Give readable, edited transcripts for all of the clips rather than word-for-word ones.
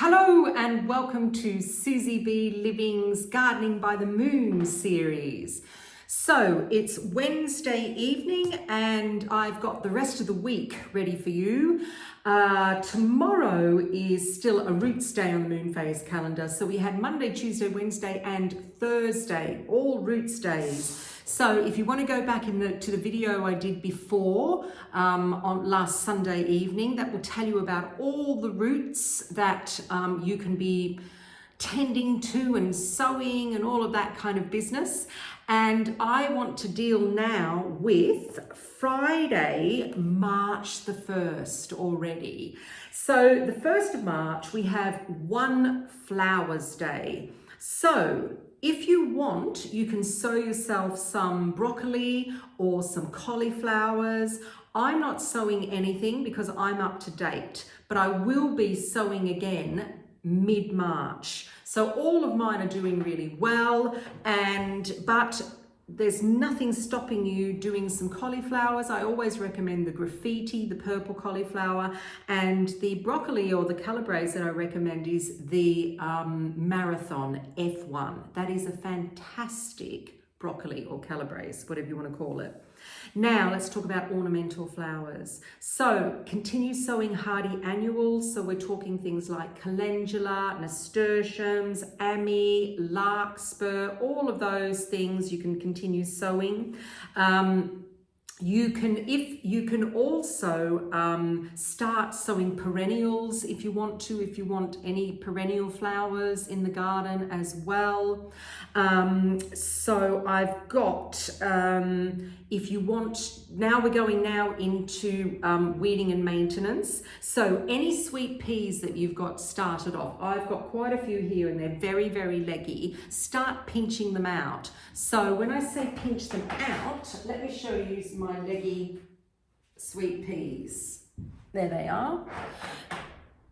Hello and welcome to Susybliving's Gardening by the Moon series. So it's Wednesday evening and I've got the rest of the week ready for you. Tomorrow is still a roots day on the moon phase calendar. So we had Monday, Tuesday, Wednesday and Thursday, all roots days. So if you want to go back to the video I did before on last Sunday evening, that will tell you about all the roots that you can be tending to and sowing and all of that kind of business. And I want to deal now with Friday, March the 1st already. So the 1st of March, we have One Flowers Day. So if you want, you can sow yourself some broccoli or some cauliflowers. I'm not sowing anything because I'm up to date, but I will be sowing again mid-March. So all of mine are doing really well, but there's nothing stopping you doing some cauliflowers. I always recommend the graffiti, the purple cauliflower, and the broccoli or the calabrese that I recommend is the marathon F1. That is a fantastic broccoli or calabrese, whatever you want to call it. Now let's talk about ornamental flowers. So continue sowing hardy annuals. So we're talking things like calendula, nasturtiums, ammi, larkspur, all of those things you can continue sowing. You can also start sowing perennials if you want any perennial flowers in the garden as well. So I've got, if you want, now we're going now into weeding and maintenance. So any sweet peas that you've got started off, I've got quite a few here and they're very, very leggy. Start pinching them out. So when I say pinch them out, let me show you my leggy sweet peas. There they are.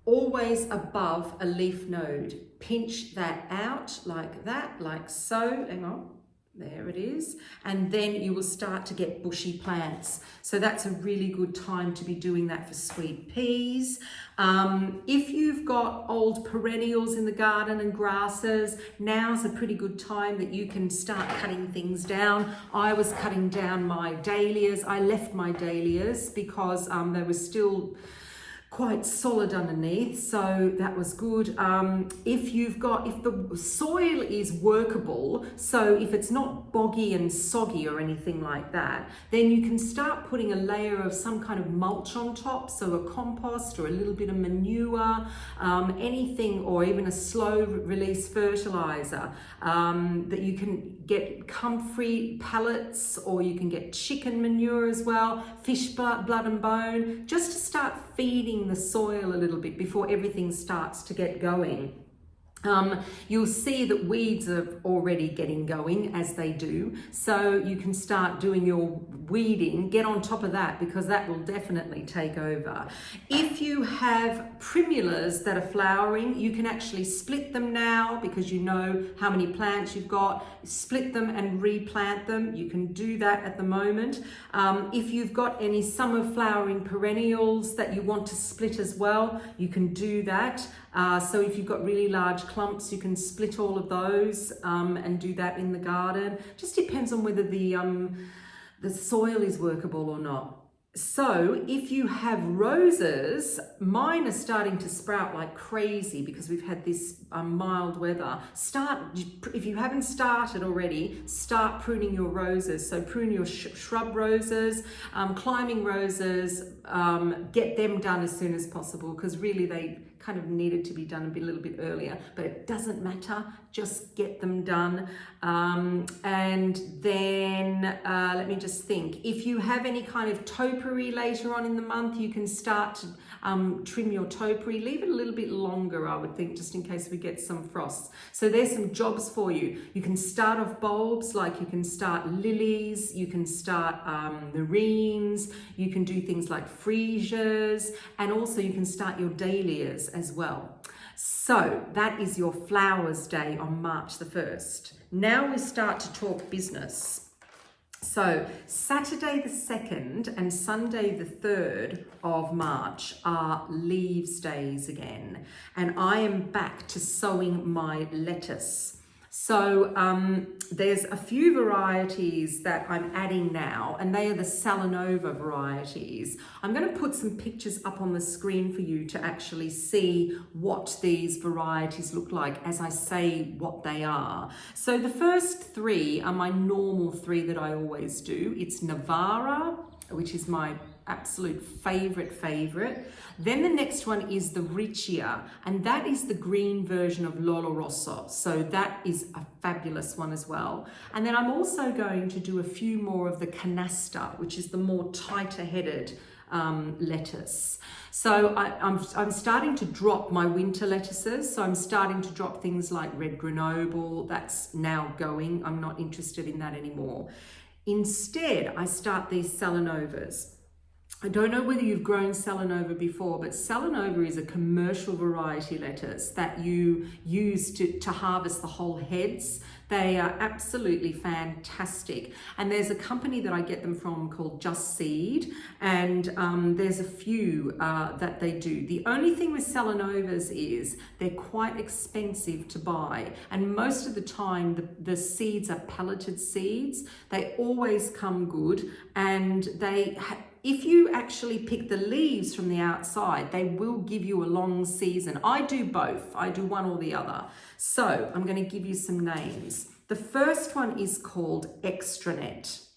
Always above a leaf node. Pinch that out like that, like so. Hang on. There it is. And then you will start to get bushy plants. So that's a really good time to be doing that for sweet peas. If you've got old perennials in the garden and grasses, now's a pretty good time that you can start cutting things down. I was cutting down my dahlias. I left my dahlias because they were still quite solid underneath, so that was good. If the soil is workable, so if it's not boggy and soggy or anything like that, then you can start putting a layer of some kind of mulch on top, so a compost or a little bit of manure, anything, or even a slow release fertilizer that you can get comfrey pellets, or you can get chicken manure as well, fish blood and bone, just to start feeding the soil a little bit before everything starts to get going. You'll see that weeds are already getting going as they do, so you can start doing your weeding, get on top of that because that will definitely take over. If you have primulas that are flowering, you can actually split them now because you know how many plants you've got, split them and replant them. You can do that at the moment. If you've got any summer flowering perennials that you want to split as well, you can do that. So if you've got really large clumps, you can split all of those and do that in the garden. Just depends on whether the soil is workable or not. So if you have roses, mine are starting to sprout like crazy because we've had this mild weather. If you haven't started already, start pruning your roses. So prune your shrub roses, climbing roses, get them done as soon as possible because really they kind of needed to be done a little bit earlier, but it doesn't matter, just get them done. And then let me just think, if you have any kind of topiary later on in the month, you can start to trim your topiary, leave it a little bit longer, I would think, just in case we get some frosts. So there's some jobs for you. You can start off bulbs, like you can start lilies, you can start nerines, you can do things like freesias, and also you can start your dahlias as well. So that is your Flowers Day on March the 1st. Now we start to talk business. So Saturday the 2nd and Sunday the 3rd of March are leaves days again, and I am back to sowing my lettuce. So there's a few varieties that I'm adding now, and they are the Salanova varieties. I'm going to put some pictures up on the screen for you to actually see what these varieties look like as I say what they are. So the first three are my normal three that I always do. It's Navara, which is my absolute favorite. Then the next one is the Riccia, and that is the green version of Lolo Rosso. So that is a fabulous one as well. And then I'm also going to do a few more of the Canasta, which is the more tighter headed lettuce. So I'm starting to drop my winter lettuces. So I'm starting to drop things like red Grenoble. That's now going. I'm not interested in that anymore. Instead, I start these Salanovas. I don't know whether you've grown Salanova before, but Salanova is a commercial variety lettuce that you use to harvest the whole heads. They are absolutely fantastic. And there's a company that I get them from called Just Seed, and there's a few that they do. The only thing with Salanovas is they're quite expensive to buy, and most of the time the seeds are pelleted seeds. They always come good, and if you actually pick the leaves from the outside, they will give you a long season. I do both. I do one or the other. So I'm going to give you some names. The first one is called Extranet.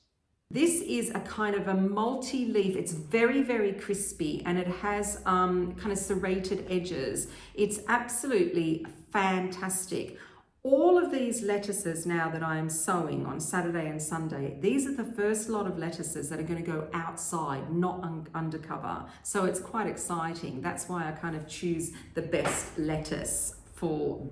This is a kind of a multi-leaf. It's very crispy, and it has kind of serrated edges. It's absolutely fantastic. All of these lettuces now that I am sowing on Saturday and Sunday, these are the first lot of lettuces that are going to go outside, not undercover. So it's quite exciting. That's why I kind of choose the best lettuce for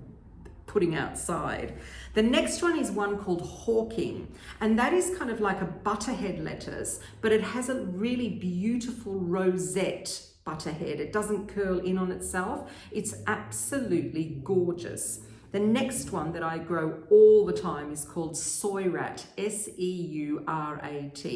putting outside. The next one is one called Hawking, and that is kind of like a butterhead lettuce, but it has a really beautiful rosette butterhead. It doesn't curl in on itself. It's absolutely gorgeous. The next one that I grow all the time is called Seurat, Seurat.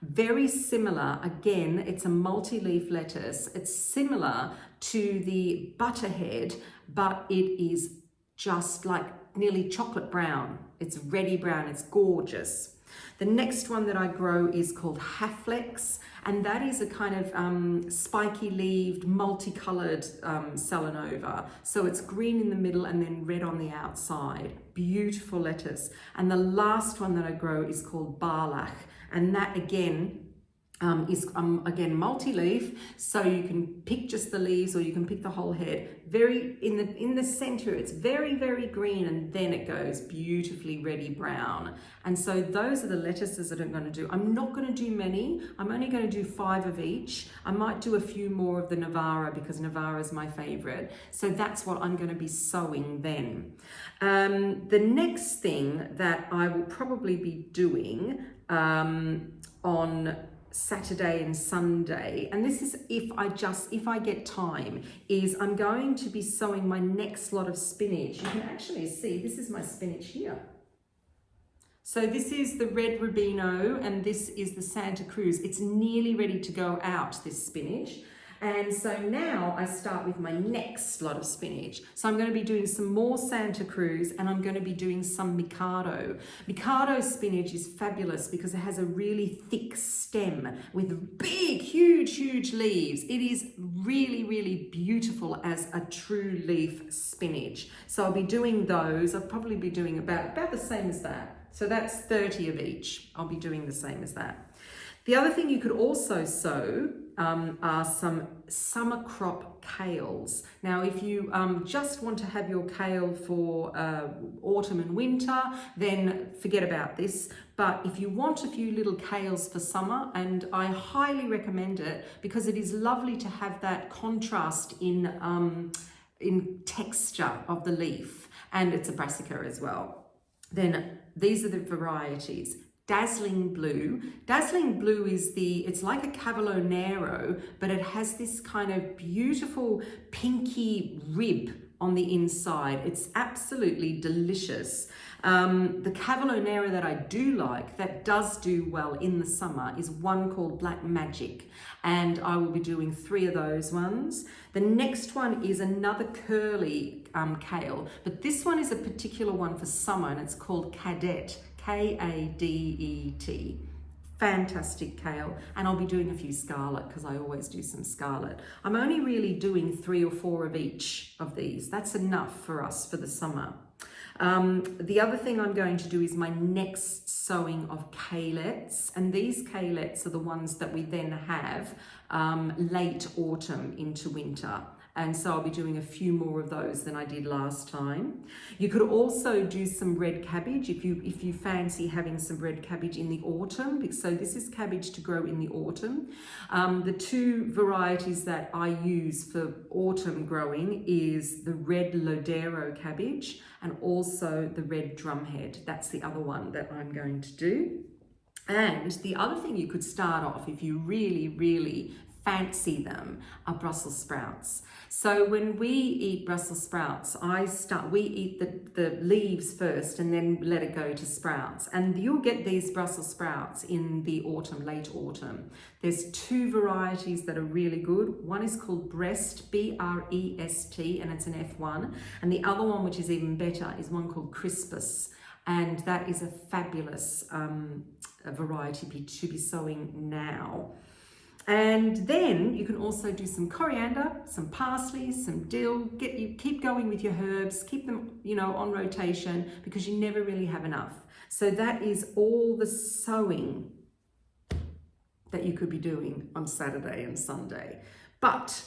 Very similar, again, it's a multi-leaf lettuce. It's similar to the butterhead, but it is just like nearly chocolate brown. It's reddy brown, it's gorgeous. The next one that I grow is called Haflex, and that is a kind of spiky-leaved, multicolored Salanova. So it's green in the middle and then red on the outside. Beautiful lettuce. And the last one that I grow is called Barlach, and that again is again multi-leaf, so you can pick just the leaves or you can pick the whole head. Very in the center, it's very green, and then it goes beautifully reddy brown. And so those are the lettuces that I'm going to do. I'm not going to do many. I'm only going to do 5 of each. I might do a few more of the Navara because Navara is my favorite. So that's what I'm going to be sowing then. The next thing that I will probably be doing on Saturday and Sunday, and this is if I get time, is I'm going to be sowing my next lot of spinach. You can actually see this is my spinach here. So this is the red Rubino and this is the Santa Cruz. It's nearly ready to go out, this spinach. And so now I start with my next lot of spinach. So I'm going to be doing some more Santa Cruz, and I'm going to be doing some Mikado. Mikado spinach is fabulous because it has a really thick stem with big, huge leaves. It is really beautiful as a true leaf spinach. So I'll be doing those. I'll probably be doing about the same as that. So that's 30 of each. I'll be doing the same as that. The other thing you could also sow are some summer crop kales. Now, if you just want to have your kale for autumn and winter, then forget about this. But if you want a few little kales for summer, and I highly recommend it because it is lovely to have that contrast in texture of the leaf, and it's a brassica as well. Then these are the varieties. Dazzling Blue. Dazzling Blue is it's like a Cavolo Nero, but it has this kind of beautiful pinky rib on the inside. It's absolutely delicious. The Cavolo Nero that I do like, that does do well in the summer, is one called Black Magic, and I will be doing 3 of those ones. The next one is another curly kale, but this one is a particular one for summer, and it's called Cadet, Kadet. Fantastic kale, and I'll be doing a few scarlet because I always do some scarlet. I'm only really doing 3 or 4 of each of these. That's enough for us for the summer. The other thing I'm going to do is my next sowing of kalettes, and these kalettes are the ones that we then have late autumn into winter. And so I'll be doing a few more of those than I did last time. You could also do some red cabbage if you fancy having some red cabbage in the autumn. So this is cabbage to grow in the autumn. The 2 varieties that I use for autumn growing is the red Lodero cabbage and also the red drumhead. That's the other one that I'm going to do. And the other thing you could start off, if you really, really fancy them, are Brussels sprouts. So when we eat Brussels sprouts, we eat the leaves first and then let it go to sprouts. And you'll get these Brussels sprouts in the autumn, late autumn. There's 2 varieties that are really good. One is called Brest, B-R-E-S-T, and it's an F1. And the other one, which is even better, is one called Crispus. And that is a fabulous variety to be sowing now. And then you can also do some coriander, some parsley, some dill. Keep going with your herbs, keep them, on rotation, because you never really have enough. So that is all the sowing that you could be doing on Saturday and Sunday. But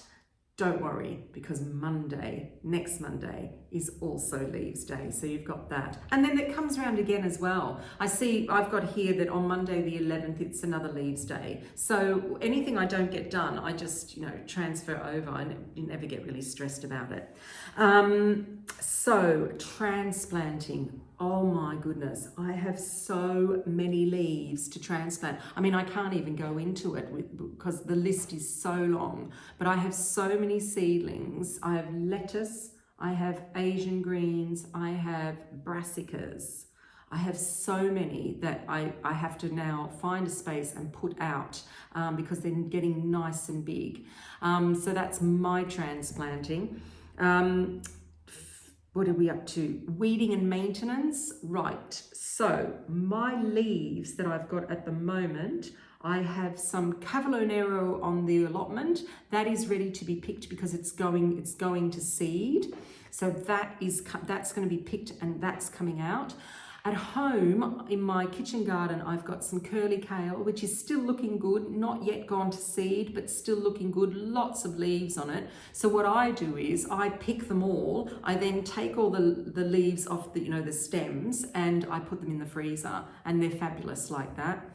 don't worry, because next Monday, is also Leaves Day. So you've got that. And then it comes around again as well. I've got here that on Monday the 11th, it's another Leaves Day. So anything I don't get done, I just, transfer over. I never get really stressed about it. So transplanting. Oh my goodness, I have so many leaves to transplant. I mean, I can't even go into it because the list is so long, but I have so many seedlings. I have lettuce, I have Asian greens, I have brassicas. I have so many that I have to now find a space and put out because they're getting nice and big. So that's my transplanting. What are we up to? Weeding and maintenance. Right, so my leaves that I've got at the moment, I have some Cavolo Nero on the allotment. That is ready to be picked because it's going to seed. So that's going to be picked and that's coming out. At home, in my kitchen garden, I've got some curly kale, which is still looking good, not yet gone to seed, but still looking good, lots of leaves on it. So what I do is I pick them all. I then take all the leaves off the stems and I put them in the freezer, and they're fabulous like that.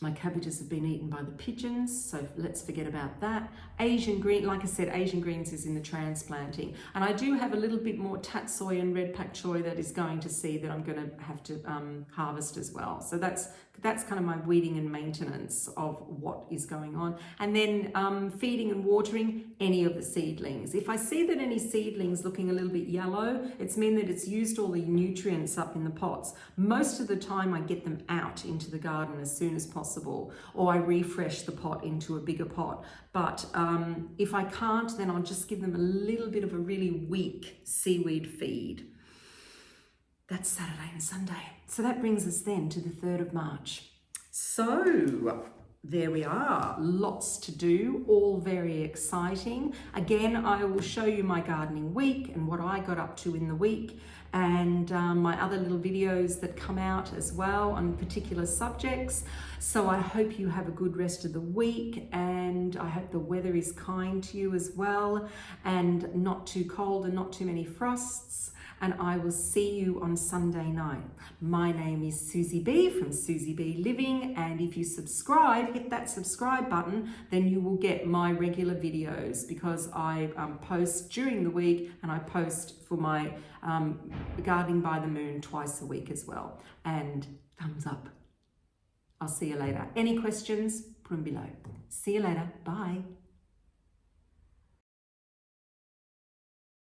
My cabbages have been eaten by the pigeons, so let's forget about that. Asian green, like I said, Asian greens is in the transplanting. And I do have a little bit more tatsoi and red pak choi that is going to seed that I'm going to have to harvest as well. So that's kind of my weeding and maintenance of what is going on. And then feeding and watering any of the seedlings. If I see that any seedling's looking a little bit yellow, it's mean that it's used all the nutrients up in the pots. Most of the time I get them out into the garden as soon as possible, or I refresh the pot into a bigger pot. But if I can't, then I'll just give them a little bit of a really weak seaweed feed. That's Saturday and Sunday. So that brings us then to the 3rd of March. So there we are, lots to do, all very exciting. Again, I will show you my gardening week and what I got up to in the week, and my other little videos that come out as well on particular subjects. So I hope you have a good rest of the week, and I hope the weather is kind to you as well, and not too cold and not too many frosts. and I will see you on Sunday night. My name is Susie B from Susybliving, and if you subscribe, hit that subscribe button, then you will get my regular videos, because I post during the week and I post for my Gardening by the Moon twice a week as well. And thumbs up. I'll see you later. Any questions? Put them below. See you later. Bye.